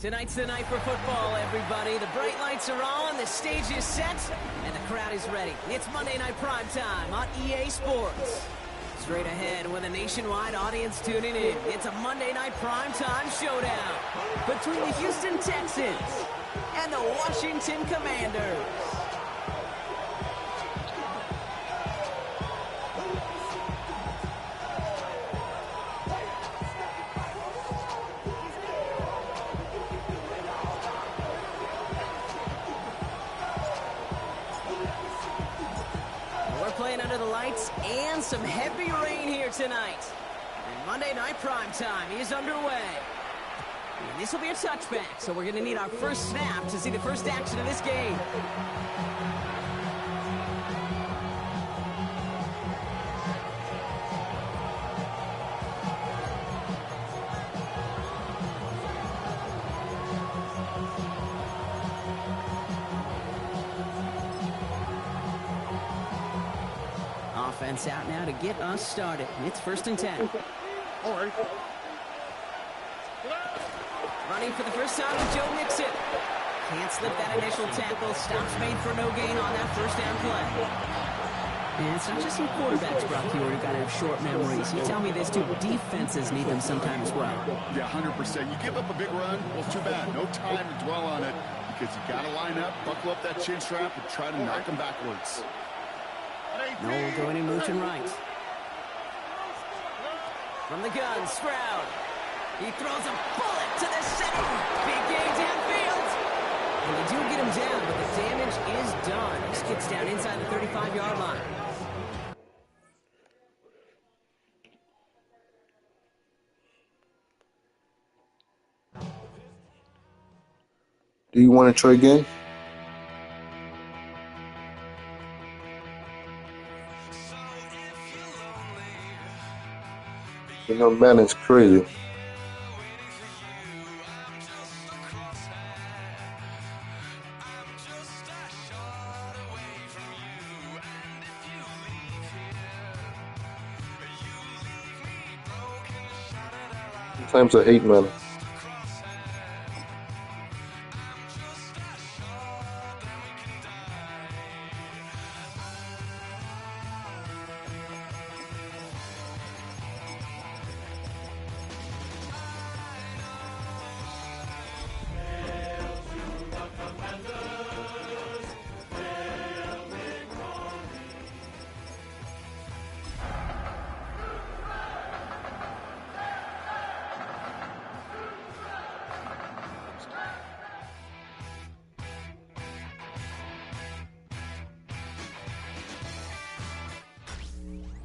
Tonight's the night for football, everybody. The bright lights are on, the stage is set, and the crowd is ready. It's Monday Night Prime Time on EA Sports. Straight ahead with a nationwide audience tuning in. It's a Monday Night Prime Time showdown between the Houston Texans and the Washington Commanders. Under the lights and some heavy rain here tonight. And Monday Night Prime Time is underway. And this will be a touchback, so we're going to need our first snap to see the first action of this game. Offense out now to get us started. It's 1st and 10. All right. Running for the first time with Joe Mixon. Can't slip that initial tackle. Stops made for no gain on that first down play. And it's not just some quarterbacks, Brock, who got to have short memories. You tell me this, too. Defenses need them sometimes as well. Yeah, 100%. You give up a big run, well, too bad. No time to dwell on it because you got to line up, buckle up that chin strap, and try to knock them backwards. Noel going in motion right. From the gun, Stroud. He throws a bullet to the center. Big game downfield. And they do get him down, but the damage is done. He skips down inside the 35-yard line. Do you want to try again? You know, man, it's crazy. Sometimes I hate man.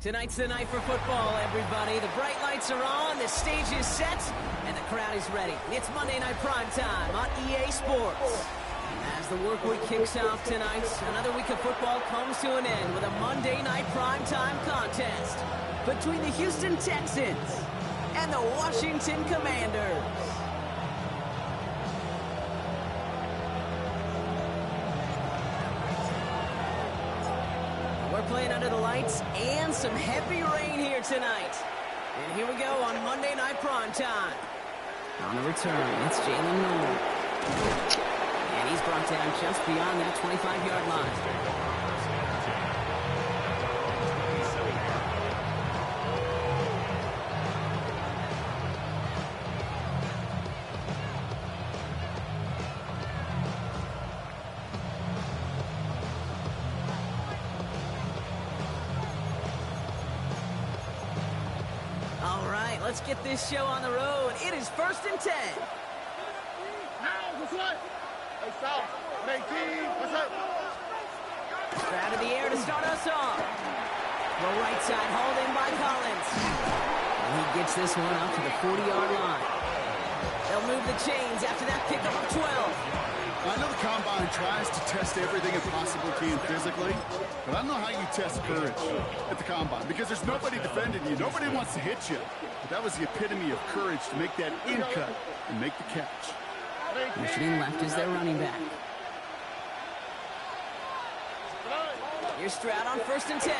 Tonight's the night for football, everybody. The bright lights are on, the stage is set, and the crowd is ready. It's Monday Night Prime Time on EA Sports. As the work week kicks off tonight, another week of football comes to an end with a Monday Night Prime Time contest between the Houston Texans and the Washington Commanders. We're playing under the lights and some heavy rain here tonight. And here we go on Monday Night Prime Time. On the return, it's Jalen Noel. And he's brought down just beyond that 25-yard line. Let's get this show on the road. It is 1st and 10. What's up? Hey, South. 18. What's up? Out of the air to start us off. The right side hauled in by Collins. And he gets this one out to the 40-yard line. They'll move the chains after that pickup of 12. I know the Combine tries to test everything it possibly can physically, but I don't know how you test courage at the Combine because there's nobody defending you. Nobody wants to hit you. But that was the epitome of courage to make that in cut and make the catch. Motioning left is their running back. Here's Stroud on 1st and 10.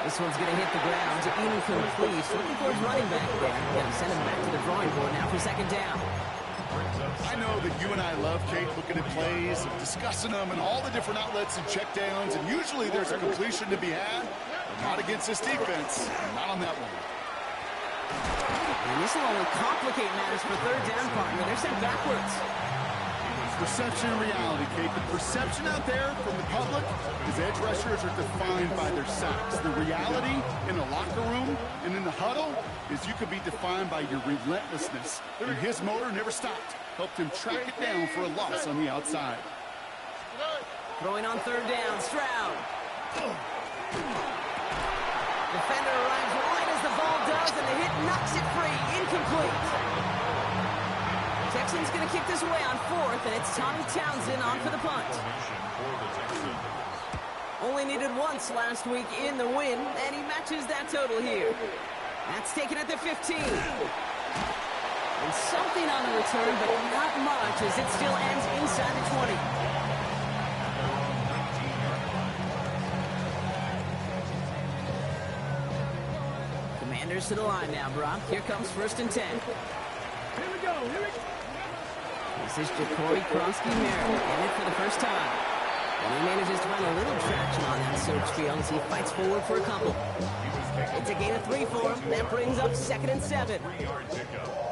This one's going to hit the ground to incomplete. Looking for his running back there. Going to send him back to the drawing board now for 2nd down. I know that you and I love, Kate, looking at plays and discussing them and all the different outlets and checkdowns, and usually there's a completion to be had, but not against this defense, not on that one. And this will only complicate matters for third down, partner. They're sent backwards. Perception and reality, Kate. The perception out there from the public is edge rushers are defined by their sacks. The reality in the locker room and in the huddle is you could be defined by your relentlessness. And his motor never stopped. Helped him track it down for a loss on the outside. Throwing on third down, Stroud. Defender arrives right as the ball does, and the hit knocks it free. Incomplete. Texans going to kick this away on fourth, and it's Tommy Townsend on for the punt. Only needed once last week in the win, and he matches that total here. That's taken at the 15. And something on the return, but not much, as it still ends inside the 20. Commanders to the line now, Brock. Here comes 1st and 10. Here we go. This is Jacory Krosky-Merritt in it for the first time. And he manages to find a little traction on that search field as he fights forward for a couple. It's a gain of 3 for him. That brings up 2nd and 7.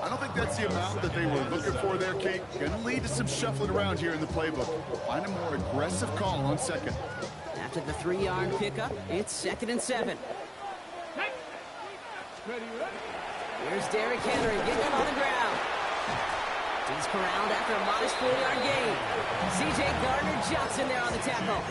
I don't think that's the amount that they were looking for there, Kate. Going to lead to some shuffling around here in the playbook. Find a more aggressive call on 2nd. After the 3-yard pickup, it's 2nd and 7. Here's Derrick Henry getting him on the ground. He's corralled after a modest 4-yard gain. C.J. Gardner-Johnson there on the tackle.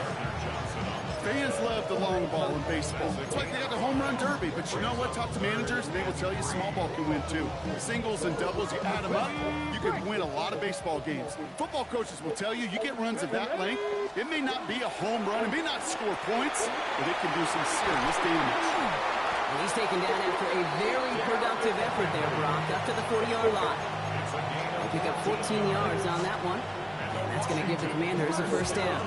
Fans love the long ball in baseball. It's like they got the home run derby, but you know what? Talk to managers, and they will tell you small ball can win too. Singles and doubles, you add them up, you can win a lot of baseball games. Football coaches will tell you, you get runs of that length, it may not be a home run, it may not score points, but it can do some serious damage. And he's taken down after a very productive effort there, Brock, up to the 40-yard line. They pick up 14 yards on that one, and that's going to give the Commanders a 1st down.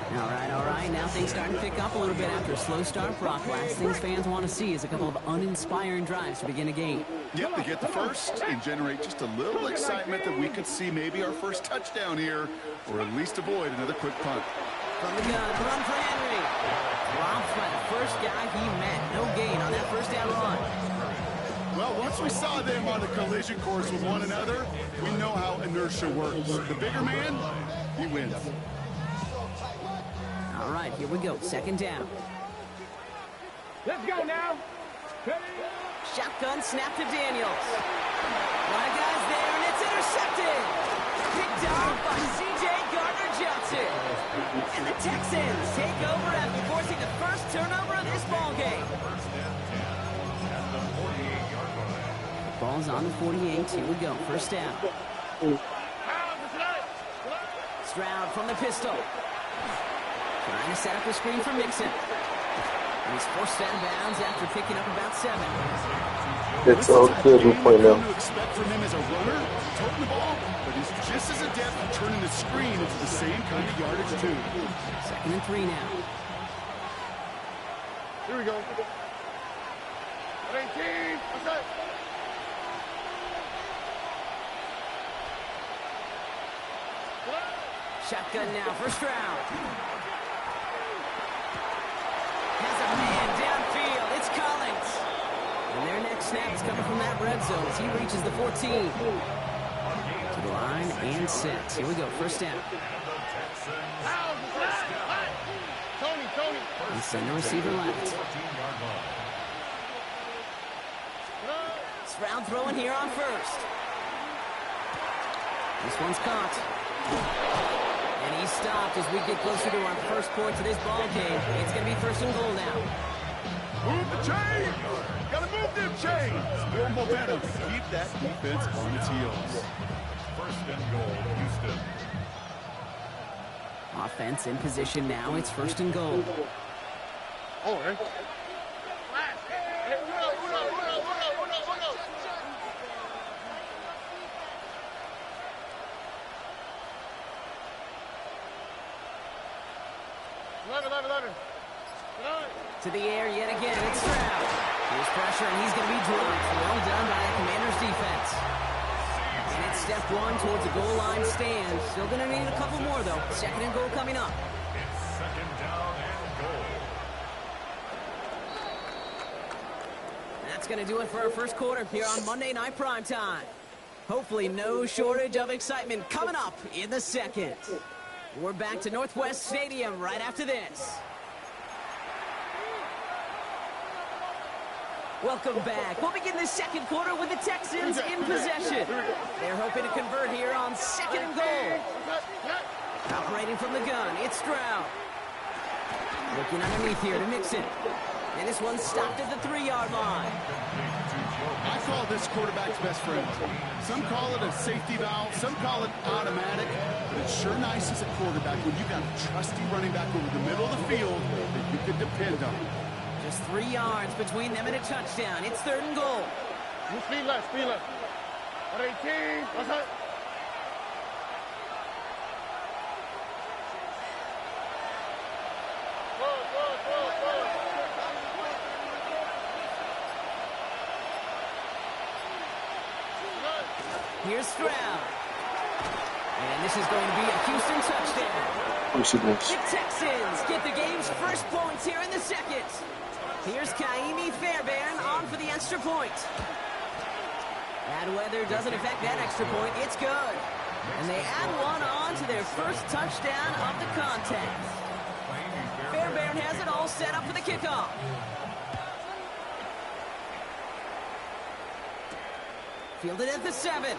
All right. Now things starting to pick up a little bit after a slow start. Brock, last things fans want to see is a couple of uninspiring drives to begin a game. Yep, to get the first and generate just a little excitement that we could see maybe our first touchdown here, or at least avoid another quick punt. From the gun, run for Henry. Dropped by the first guy he met. No gain on that 1st down run. Well, once we saw them on the collision course with one another, we know how inertia works. The bigger man, he wins. All right, here we go. 2nd down. Let's go now. Shotgun snap to Daniels. A lot of guys there, and it's intercepted. Picked off by C.J. Gardner-Johnson. And the Texans take over after forcing the first turnover of this ball game. Ball's on the 48. Here we go. 1st down. Stroud from the pistol. Trying to set up a screen for Mixon. And he's forced out of bounds after picking up about 7. It's all good right now. To expect from him as a runner, toting the ball, but he's just as adept at turning the screen into the same kind of yardage too. 2nd and 3 now. Here we go. 18. What's that? Shotgun now for Stroud. Has a man downfield. It's Collins. And their next snap is coming from that red zone as he reaches the 14. To the line and set. Here we go. 1st down. Tony. And send the receiver left. Stroud throwing here on 1st. This one's caught. And he's stopped as we get closer to our first points of this ball game. It's going to be 1st and goal now. Move the chain! Gotta move them chains! Build momentum. Keep that defense on its heels. 1st and goal, Houston. Offense in position now. It's 1st and goal. Oh, right. To the air yet again. It's Stroud. Here's pressure, and he's going to be dropped. Well done by the Commanders defense. And It's step one towards a goal line stand. Still going to need a couple more, though. Second and goal coming up. It's second down and goal. That's going to do it for our first quarter here on Monday Night Primetime. Hopefully no shortage of excitement coming up in the second. We're back to Northwest Stadium right after this. Welcome back. We'll begin the second quarter with the Texans in possession. They're hoping to convert here on second and goal. Operating from the gun, it's Stroud. Looking underneath here to Mixon. And this one stopped at the 3-yard line. I call this quarterback's best friend. Some call it a safety valve, some call it automatic, but it's sure nice as a quarterback when you got a trusty running back over the middle of the field that you can depend on. Just 3 yards between them and a touchdown. It's third and goal. Speed left, speed left. 18, what's up? Here's Stroud. And this is going to be a Houston touchdown. The Texans get the game's first points here in the second. Here's Kaimi Fairbairn on for the extra point. Bad weather doesn't affect that extra point. It's good. And they add one on to their first touchdown of the contest. Fairbairn has it all set up for the kickoff. Fielded at the 7.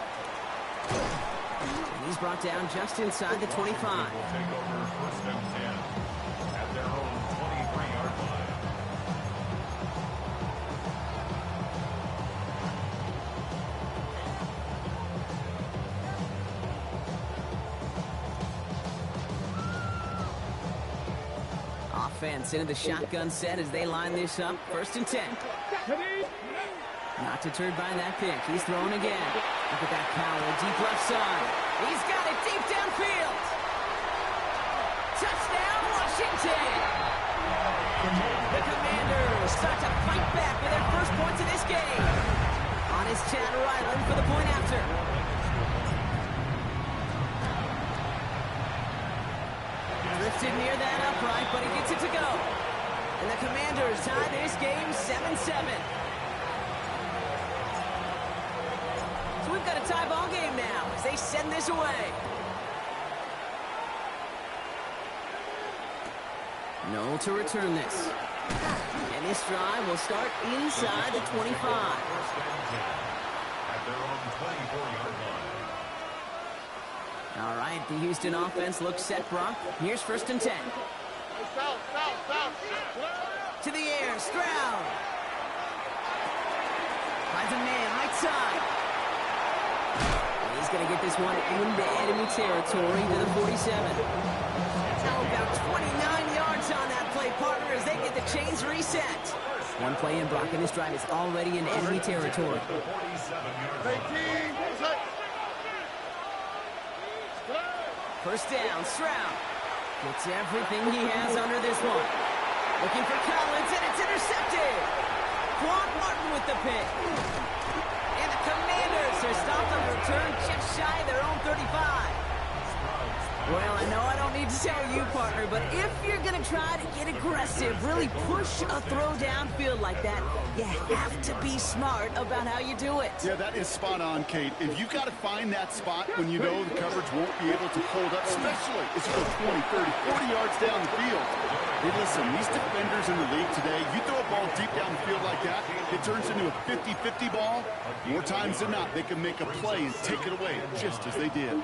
And he's brought down just inside the 25. Will take over first and 10 at their own 23-yard line. Offense into the shotgun set as they line this up. First and 10. Not deterred by that pick. He's throwing again. Look at that power, deep left side. He's got it deep downfield. Touchdown, Washington. The Commanders start to fight back with their first points of this game. On his Chad Ryland for the point after. Drifted near that upright, but he gets it to go. And the Commanders tie this game 7-7. We've got a tie ball game now as they send this away. No to return this. And this drive will start inside the 25. First and 10 at their own 24-yard line. All right, the Houston offense looks set, Brock. Here's first and 10. To the air, Stroud. Finds a man right side. He's going to get this one into enemy territory to the 47. Now about 29 yards on that play, partner, as they get the chains reset. One play in, Brock, and this drive is already in enemy territory. First down, Stroud gets everything he has under this one. Looking for Collins, and it's intercepted. Quan Martin with the pick. And the Commanders are stopped on the return just shy of their own 35. Well, I know I don't need to tell you, partner, but if you're going to try to get aggressive, really push a throw downfield like that, you have to be smart about how you do it. Yeah, that is spot on, Kate. If you've got to find that spot when you know the coverage won't be able to hold up, especially as you go 20, 30, 40 yards down the field. Hey, listen, these defenders in the league today, you throw a ball deep down the field like that, it turns into a 50-50 ball. More times than not, they can make a play and take it away, just as they did.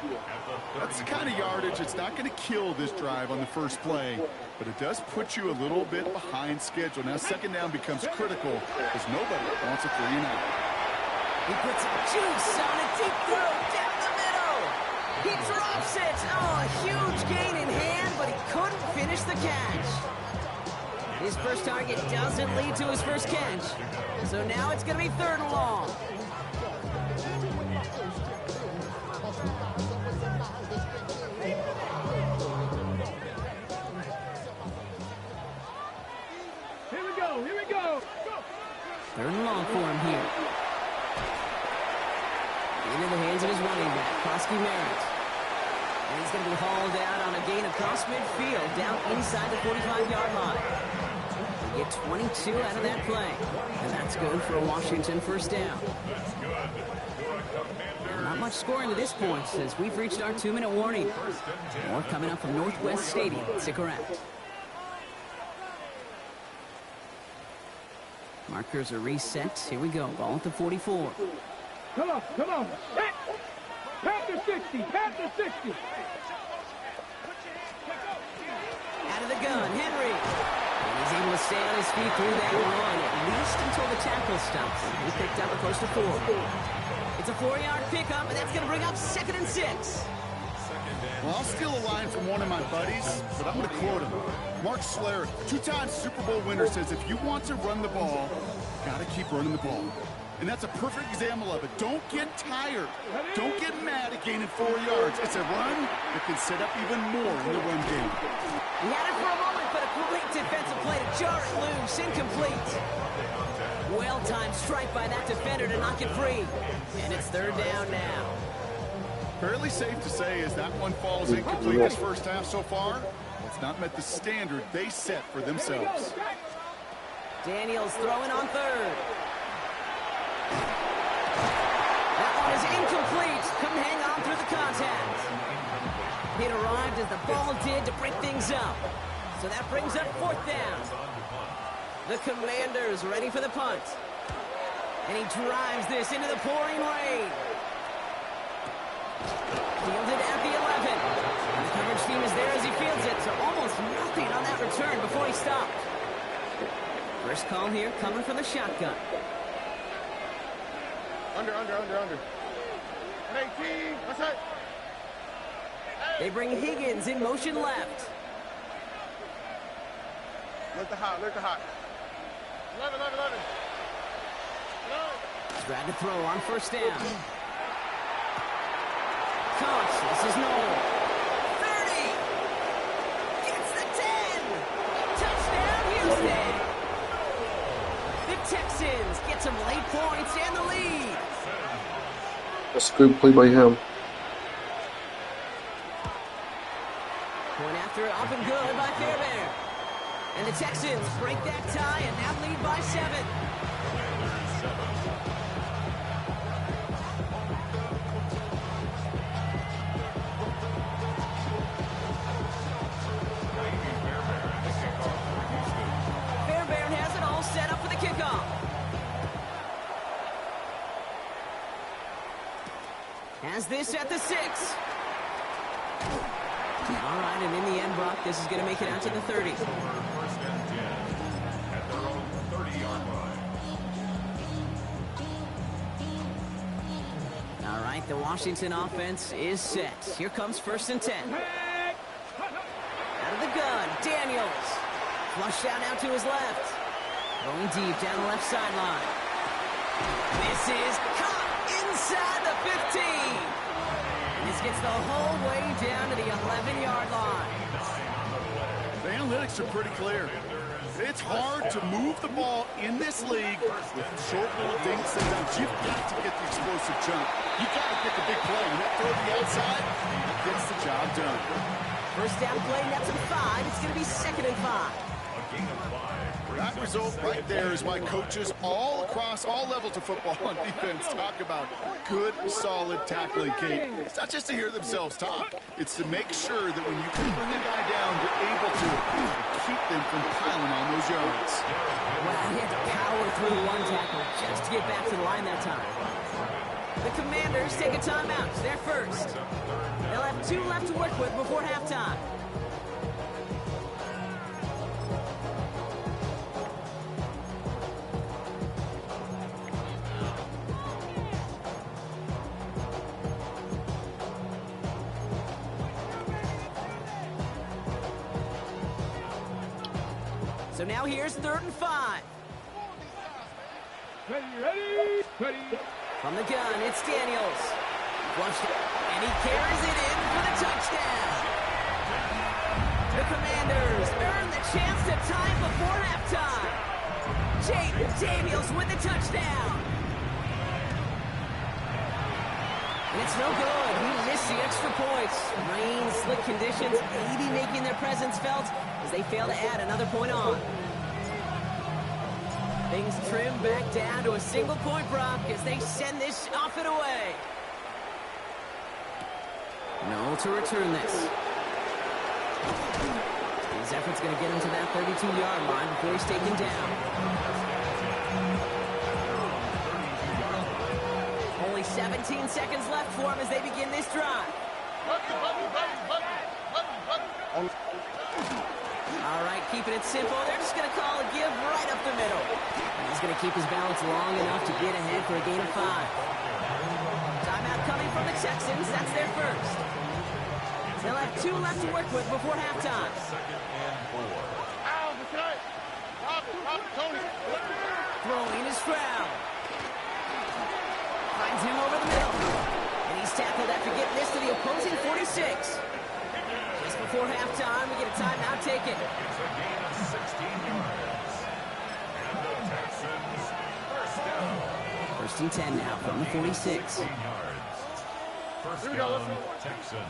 That's the kind of yardage. It's not going to kill this drive on the first play, but it does put you a little bit behind schedule. Now, second down becomes critical because nobody wants a 3-and-out. He puts some juice on a deep throw down the middle. He drops it. Oh, a huge gain in hand, but he couldn't finish the catch. His first target doesn't lead to his first catch. So now it's going to be third and long. Here we go. Third and long for him here. Into the hands of his running back. risky merit. And he's going to be hauled out on a gain across midfield, down inside the 45-yard line. They get 22 out of that play. And that's good for a Washington first down. Not much scoring to this point as we've reached our 2-minute warning. More coming up from Northwest Stadium. Stick around. Markers are reset. Here we go. Ball at the 44. Come on, come on. Panther 60, Panther 60. Out of the gun, Henry. And he's able to stay on his feet through that run, at least until the tackle stops. He picked up a close to 4. It's a 4-yard pickup, and that's going to bring up 2nd and 6. Well, I'll steal a line from one of my buddies, but I'm going to quote him. Mark Schlereth, 2-time Super Bowl winner, says if you want to run the ball, got to keep running the ball. And that's a perfect example of it. Don't get tired. Don't get mad at gaining 4 yards. It's a run that can set up even more in the run game. He had it for a moment, but a great defensive play to jar it loose. Incomplete. Well-timed strike by that defender to knock it free. And it's 3rd down now. Fairly safe to say as that one falls incomplete this first half so far, it's not met the standard they set for themselves. Daniels throwing on 3rd. That one is incomplete. Couldn't hang on through the contact. It arrived as the ball did to break things up. So that brings up 4th down. The Commanders ready for the punt. And he drives this into the pouring rain. Fielded at the 11. The coverage team is there as he fields it, so almost nothing on that return before he stopped. First call here coming from the shotgun. Under. 18, what's that? They bring Higgins in motion left. Look the hot. 11. Tried to throw on first down. Coach, this is Noel. 30. Gets the 10. Touchdown, Houston. The Texans get some late points and the lead. That's a good play by him. Going after it, up and good by Fairbairn. And the Texans break that tie and now lead by 7. Fairbairn has it all set up for the kickoff. Has this at the 6. All right, and in the end, Brock, this is going to make it out to the 30. First and 10 at their own 30-yard line. All right, the Washington offense is set. Here comes 1st and 10. Out of the gun, Daniels. Flushed out now to his left. Going deep down the left sideline. This is caught inside the 15. This gets the whole way down to the 11-yard line. The analytics are pretty clear. It's hard to move the ball in this league with short little dinks and dunks. You've got to get the explosive jump. You've got to get the big play. And that throw to the outside gets the job done. First down play, that's a 5. It's going to be 2nd and 5. That result right there is why coaches all across all levels of football and defense talk about good, solid tackling, Kate. It's not just to hear themselves talk. It's to make sure that when you can bring a guy down, you're able to keep them from piling on those yards. Well, he had to power through one tackle just to get back to the line that time. The Commanders take a timeout. They're first. They'll have 2 left to work with before halftime. So now here's 3rd and 5. Ready. From the gun, it's Daniels. Flushed, and he carries it in for the touchdown. The Commanders earn the chance to tie it before halftime. Jaden Daniels with the touchdown. And it's no good. He misses choice. Rain, slick conditions, maybe making their presence felt as they fail to add another point on. Things trim back down to a single-point Brock as they send this off and away. No to return this. His effort's going to get him to that 32-yard line before he's taken down. Only 17 seconds left for him as they begin this drive. All right, keeping it simple. They're just going to call a give right up the middle. And he's going to keep his balance long enough to get ahead for a gain of 5. Timeout coming from the Texans. That's their first. They'll have 2 left to work with before halftime. Throwing is Stroud. Finds him over the middle. And he's tackled after getting this to the opposing 46. Just before halftime, we get a timeout taken. It's a gain of 16 yards. And the Texans first down. First and 10 now from the 46. 16 yards. First down, Texans.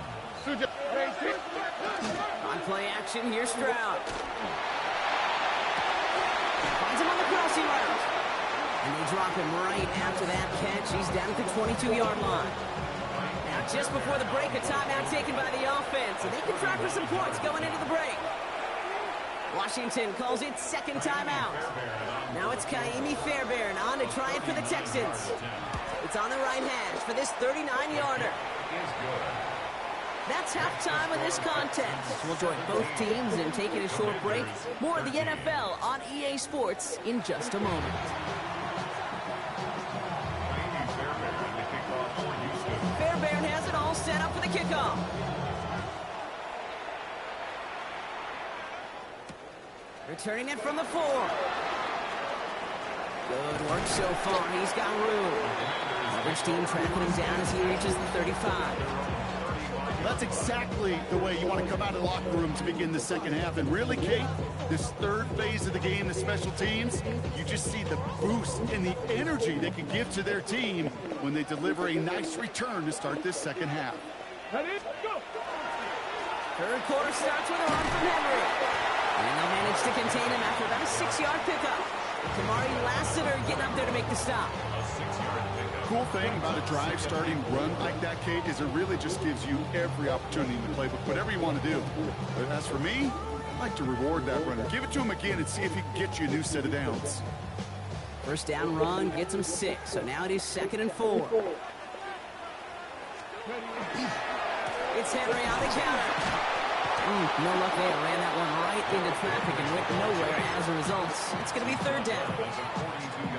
On play action, here's Stroud. Finds him on the crossing route. And they drop him right after that catch. He's down at the 22-yard line. Now, just before the break, a timeout taken by the offense. And they can try for some points going into the break. Washington calls it second timeout. Now it's Kaimi Fairbairn on to try it for the Texans. It's on the right hash for this 39-yarder. That's halftime of this contest. We'll join both teams in taking a short break. More of the NFL on EA Sports in just a moment. Fairbairn has it all set up for the kickoff. Returning it from the 4. Good work so far. He's got room. Coverage team tracking him down as he reaches the 35. That's exactly the way you want to come out of the locker room to begin the second half. And really, Kate, this third phase of the game, the special teams, you just see the boost and the energy they can give to their team when they deliver a nice return to start this second half. Ready, go! Third quarter starts with a run from Henry. And they'll manage to contain him after about a 6-yard pickup. Kamari Lassiter getting up there to make the stop. Cool thing about a drive starting run like that, Kate, is it really just gives you every opportunity in the playbook, whatever you want to do. But as for me, I like to reward that runner. Give it to him again and see if he can get you a new set of downs. First down run gets him 6, so now it is 2nd and 4. It's Henry on the counter. No luck there. Ran that one right into traffic and went nowhere as a result. It's going to be 3rd down.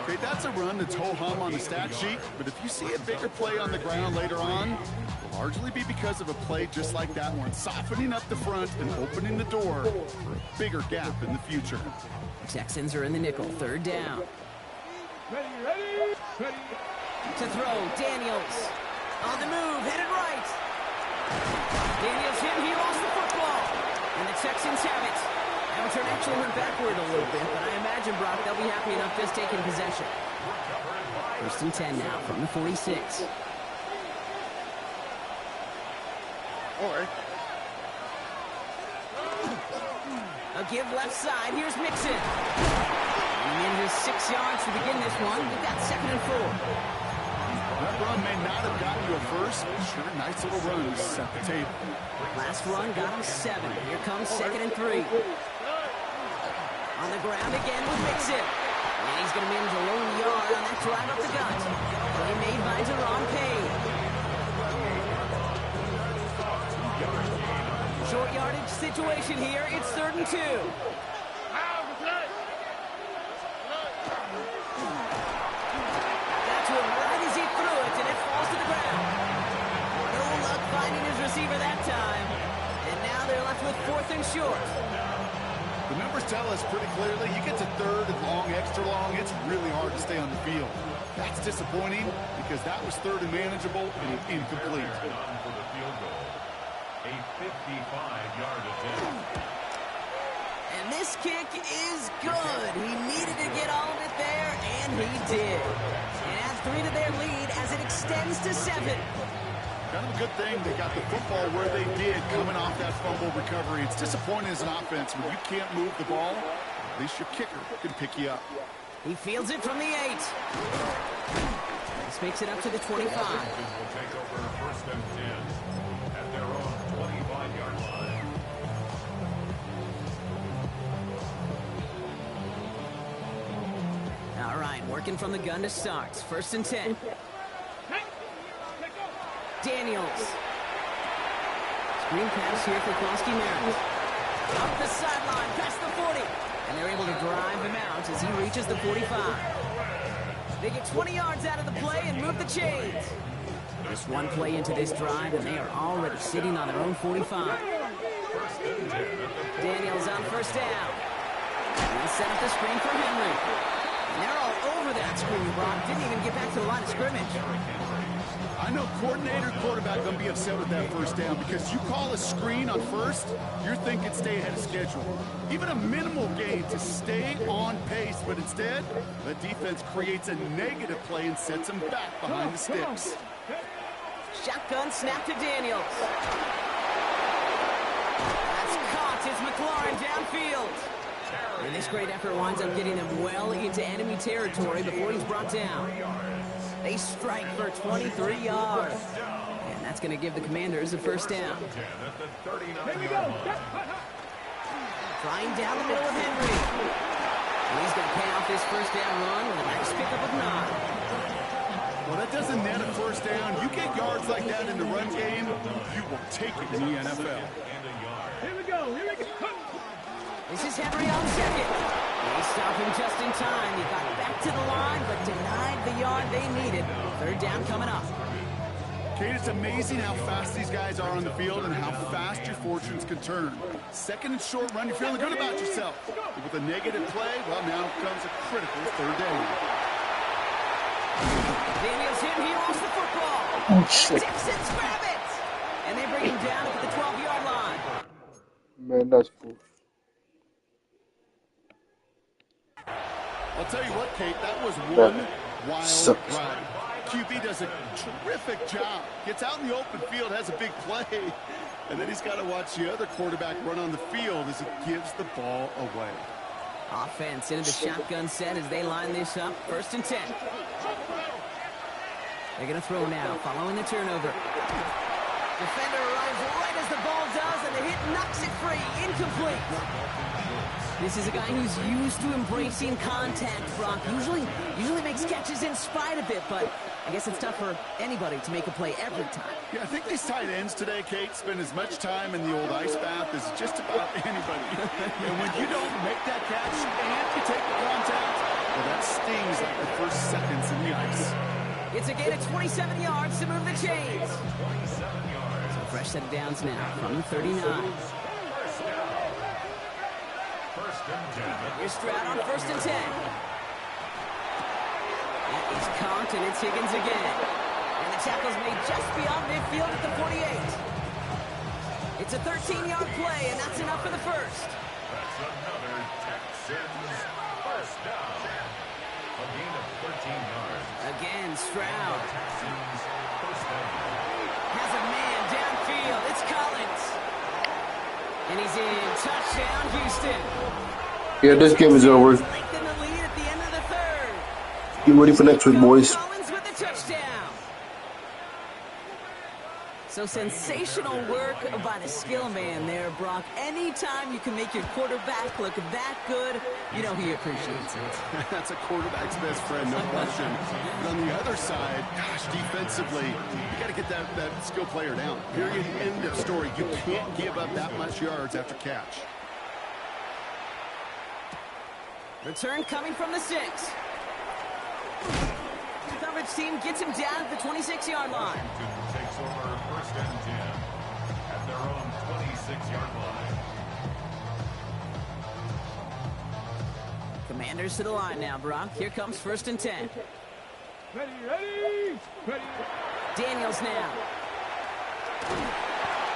Okay, that's a run that's ho-hum on the stat sheet, but if you see a bigger play on the ground later on, it will largely be because of a play just like that one, softening up the front and opening the door for a bigger gap in the future. Texans are in the nickel. 3rd down. Ready. To throw, Daniels. On the move, headed right. Daniels hit, he lost the football. And the Texans have it. That return actually went backward a little bit, but I imagine, Brock, they'll be happy enough just taking possession. 1st and 10 now from the 46. A give left side, here's Mixon. And in just 6 yards to begin this one. We've got 2nd and 4. That run may not have gotten you a first, but sure, nice little run to set the table. Last run got him 7. Here comes 2nd and 3. On the ground again with Mixon. And he's going to manage a lone yard on that drive up the gut. Play made by Deron Payne. Short yardage situation here. It's 3rd and 2. That's one right as he threw it, and it falls to the ground. No luck finding his receiver that time. And now they're left with 4th and short. The numbers tell us pretty clearly, you get to 3rd and long, extra long, it's really hard to stay on the field. That's disappointing because that was 3rd and manageable and incomplete. For the field goal, a 55-yard attempt. And this kick is good. He needed to get all of it there, and he did. And adds 3 to their lead as it extends to 7. Kind of a good thing they got the football where they did coming off that fumble recovery. It's disappointing as an offense when you can't move the ball. At least your kicker can pick you up. He fields it from the 8. This makes it up to the 25. Will take over first and 10 at their own 25-yard line. All right, working from the gun to start. First and 10. Daniels. Screen pass here for Klosky Merritt. Up the sideline, past the 40. And they're able to drive him out as he reaches the 45. They get 20 yards out of the play and move the chains. Just one play into this drive, and they are already sitting on their own 45. Daniels on first down. And they set up the screen for Henry. And they're all over that screen, Brock. Didn't even get back to the line of scrimmage. I know coordinator, quarterback going to be upset with that first down because you call a screen on first, you're thinking stay ahead of schedule. Even a minimal gain to stay on pace, but instead, the defense creates a negative play and sets them back behind the sticks. Shotgun snap to Daniels. That's caught. It's McLaurin downfield. And this great effort winds up getting them well into enemy territory before he's brought down. They strike for 23 yards. And that's going to give the Commanders a first down. Trying down the middle of Henry. And he's going to pay off this first down run with a nice pickup of 9. Well, that doesn't net a first down. You get yards like that in the run game, you will take it in the NFL. Here we go. Here we go. This is Henry on second. They stop him just in time. He got back to the line, but denied the yard they needed. Third down coming up. Kate, it's amazing how fast these guys are on the field and how fast your fortunes can turn. Second and short run, you're feeling good about yourself. But with a negative play, well, now comes a critical third down. Daniels hit, he lost the football. Oh, shit. And the Texans grab it. And they bring him down at the 12-yard line. Man, that's cool. I'll tell you what, Kate, that was one wild ride. QB does a terrific job. Gets out in the open field, has a big play, and then he's got to watch the other quarterback run on the field as he gives the ball away. Offense into the shotgun set as they line this up. First and 10. They're going to throw now, following the turnover. Defender arrives right as the ball does, and the hit knocks it free. Incomplete. This is a guy who's used to embracing contact, Brock. Usually makes catches in spite of it, but I guess it's tough for anybody to make a play every time. Yeah, I think these tight ends today, Kate, spend as much time in the old ice bath as just about anybody. And when you don't make that catch and you take the contact, well, that stings like the first seconds in the ice. It's a gain of 27 yards to move the chains. So fresh set of downs now from the 39. Here's Stroud on first and 10. That is Conk, and it's Higgins again. And the tackle's made just beyond midfield at the 48. It's a 13-yard play, and that's enough for the first. That's another Texans first down. A gain of 13 yards. Again, Stroud Texans first down. has a man downfield. It's Collins. And he's in. Touchdown, Houston. Yeah, this game is over. Lengthen the lead at the end of the third. Get ready for next week, boys. Collins with the touchdown. So sensational work by the skill man there, Brock. Anytime you can make your quarterback look that good, you know he appreciates it. That's a quarterback's best friend, no question. But on the other side, gosh, defensively, you got to get that skill player down. Period, end of story. You can't give up that much yards after catch. Return coming from the 6. Coverage team gets him down at the 26-yard line. Takes over first and 10 at their own 26-yard line. Commanders to the line now, Brock. Here comes first and 10. Ready. Daniels now.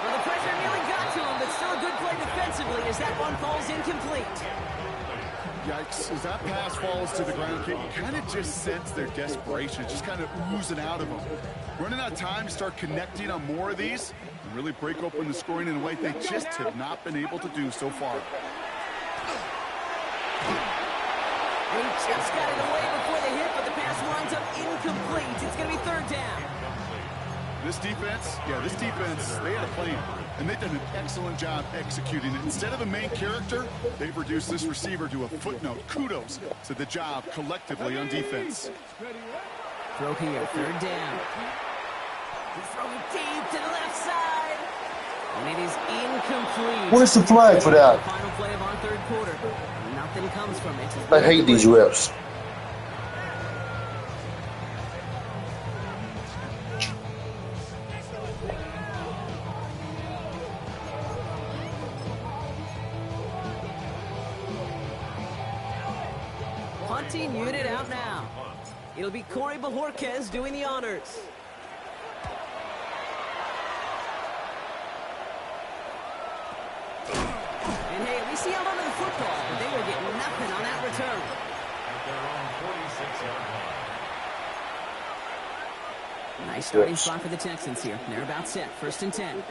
Well, the pressure nearly got to him, but still a good play defensively as that one falls incomplete. Yikes, as that pass falls to the ground, you kind of just sense their desperation, just kind of oozing out of them. Running out of time to start connecting on more of these and really break open the scoring in a way they just have not been able to do so far. He just got it away before the hit, but the pass winds up incomplete. It's going to be third down. This defense, they had a plan, and they've done an excellent job executing it. Instead of a main character, they've reduced this receiver to a footnote. Kudos to the job collectively on defense. Throw here, third down. He's throwing deep to the left side. And it is incomplete. Where's the flag for that? Final play of our third quarter. Nothing comes from it. I hate these reps. Punting unit out now. It'll be Corey Bajorquez doing the honors. And hey, at least he held onto the football, but they were getting nothing on that return. At their own 46-yard line. Nice starting spot for the Texans here. They're about set. First and 10.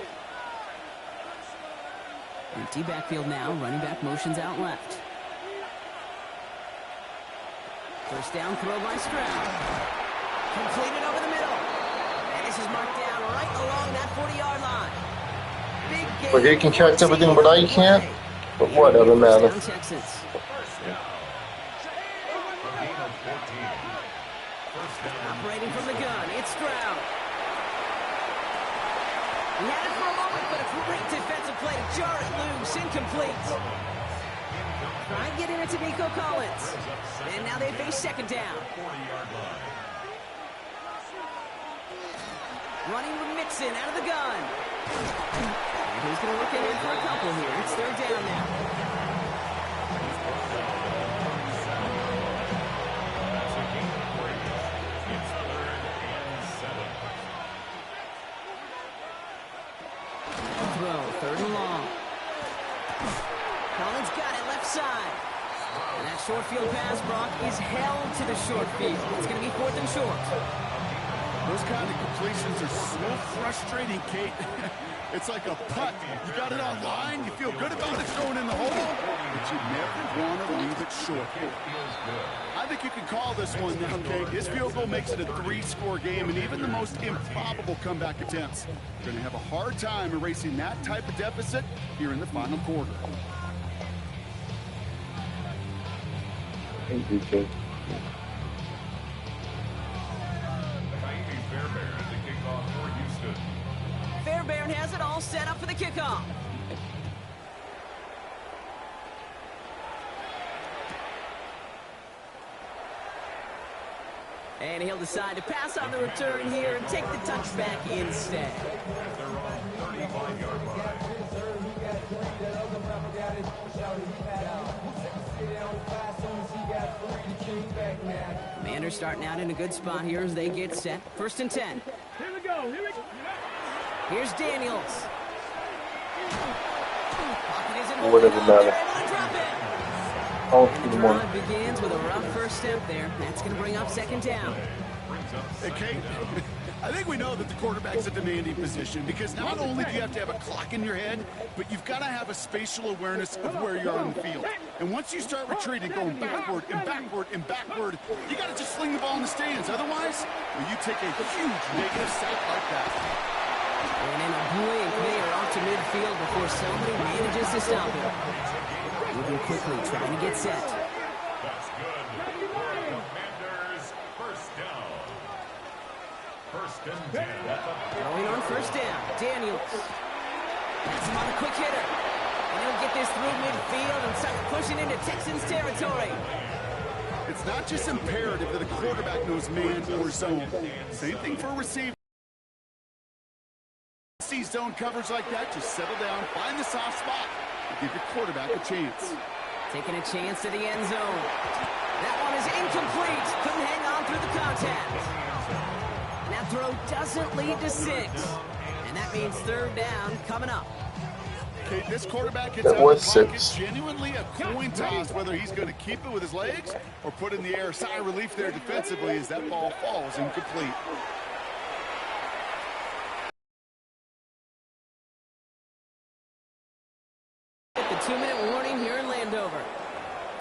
Empty backfield now. Running back motions out left. First down throw by Stroud. Completed over the middle. And this is marked down right along that 40-yard line. Big game. But he can catch everything, but I can't. But whatever, matter. Texans. First down. A gain of 14. First down. Operating from the gun. It's Stroud. He had it for a moment, but a great defensive play to jar it loose. Incomplete. Try and get in it to Nico Collins. And now they face second down. 40-yard line. Running with Mixon out of the gun. And he's going to look ahead for a couple here. It's third down now. That's a gain of 3. It's third and 7. Throw, third and long. Collins got it left side. And that short field pass, Brock, is held to the short field. It's going to be fourth and short. Those kind of completions are so frustrating, Kate. It's like a putt. You got it on line, you feel good about it going in the hole, but you never want to leave it short. I think you can call this one now, Kate. This field goal makes it a 3-score game, and even the most improbable comeback attempts are going to have a hard time erasing that type of deficit here in the final quarter. Thank you, Jay. Fairbairn at the kickoff for Houston. Fairbairn has it all set up for the kickoff. And he'll decide to pass on the return here and take the touchback instead. At their own 35-yard line. Commanders starting out in a good spot here as they get set. First and 10. Here we go. Here we go. Here's Daniels. Pocket isn't Whatever holding up. matter. They're able to drop it. I'll And see the the morning. drive begins with a rough first step there. That's going to bring up second down. Hey, Kate, I think we know that the quarterback's a demanding position because not only do you have to have a clock in your head, but you've got to have a spatial awareness of where you are on the field. And once you start retreating, going backward and backward and backward, you got to just sling the ball in the stands. Otherwise, well, you take a huge negative sack like that. And in a blink, they are off to midfield before somebody manages to stop it. Moving quickly, trying to get set. That's good. Commanders, first down. First and 10 at the Going on first down, Daniels. That's him on a quick hitter. And he'll get this through midfield and start pushing into Texans territory. It's not just imperative that the quarterback knows man or zone. Same thing for a receiver. See zone coverage like that, just settle down, find the soft spot, and give your quarterback a chance. Taking a chance to the end zone. That one is incomplete. Couldn't hang on through the contact. And that throw doesn't lead to 6. And that means third down coming up. Kate, this quarterback gets That out was of the pocket, 6. genuinely a coin toss whether he's going to keep it with his legs or put it in the air. Sigh of relief there defensively as that ball falls incomplete. The 2-minute warning here in Landover.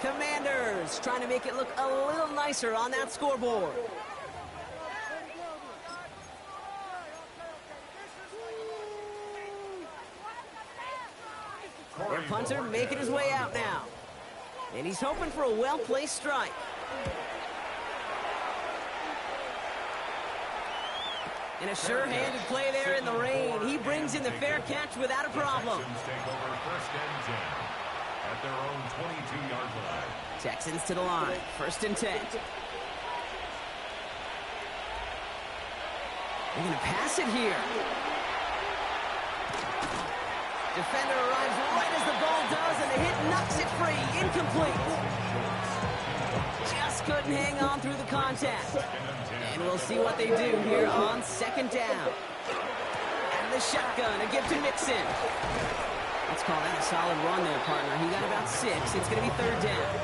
Commanders trying to make it look a little nicer on that scoreboard. Their punter making his way out now. And he's hoping for a well-placed strike. And a sure-handed play there in the rain. He brings in the fair catch without a problem. Texans take over 1st and 10 at their own 22-yard line. Texans to the line. 1st and 10. They're going to pass it here. Defender arrives right as the ball does, and the hit knocks it free. Incomplete. Just couldn't hang on through the contact. And we'll see what they do here on 2nd down. And the shotgun, a gift to Mixon. Let's call that a solid run there, partner. He got about 6. It's going to be 3rd down.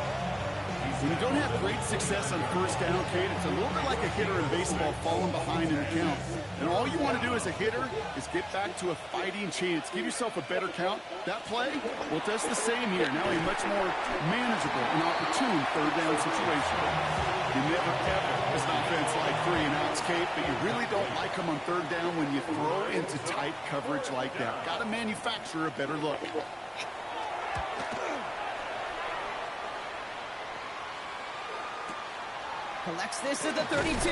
When you don't have great success on 1st down, Kate, it's a little bit like a hitter in baseball falling behind in a count. And all you want to do as a hitter is get back to a fighting chance. Give yourself a better count. That play, well, does the same here. Now a much more manageable and opportune 3rd down situation. You never, ever, as an offense, like 3 and outs, Kate, but you really don't like them on 3rd down when you throw into tight coverage like that. Got to manufacture a better look. Collects this at the 32.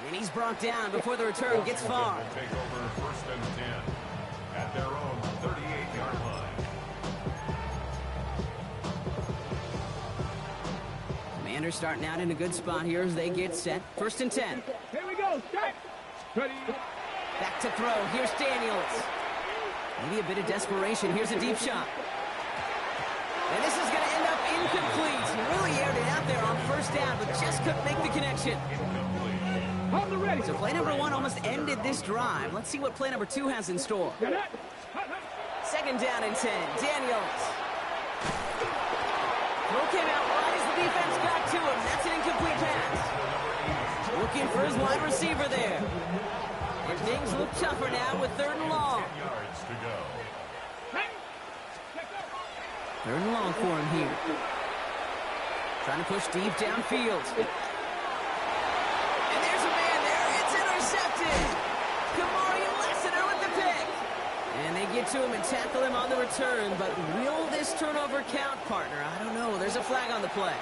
And he's brought down before the return gets far. Will take over 1st and 10 at their own 38-yard line. Commanders starting out in a good spot here as they get set. 1st and 10. Here we go. Set. Ready. Back to throw. Here's Daniels. Maybe a bit of desperation. Here's a deep shot. And this is going to end up incomplete. He really aired it out there on 1st down, but just couldn't make the connection. On the ready. So play number 1 almost ended this drive. Let's see what play number 2 has in store. 2nd down and 10. Daniels. Throw came out right as the defense got to him. That's an incomplete pass. Looking for his wide receiver there. And things look tougher now with 3rd and long. 10 yards to go. 3rd and long for him here. Trying to push deep downfield. And there's a man there. It's intercepted. Kamari Lessiter with the pick. And they get to him and tackle him on the return. But will this turnover count, partner? I don't know. There's a flag on the play.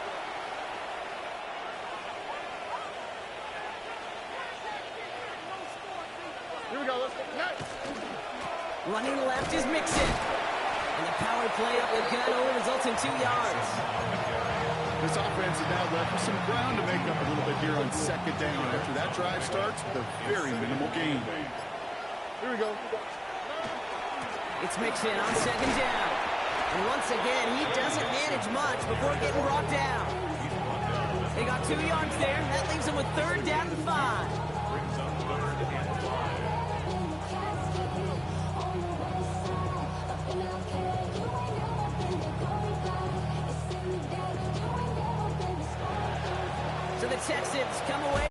Here we go. Let's go. Running left is Mixon. And the power play up the gut only results in 2 yards. This offense is now left with some ground to make up a little bit here on 2nd down after that drive starts with a very minimal gain. Here we go. It's Mixon on 2nd down. And once again, he doesn't manage much before getting brought down. They got 2 yards there. That leaves them with 3rd down and 5. Brings up 3rd and 5. So the Texans come away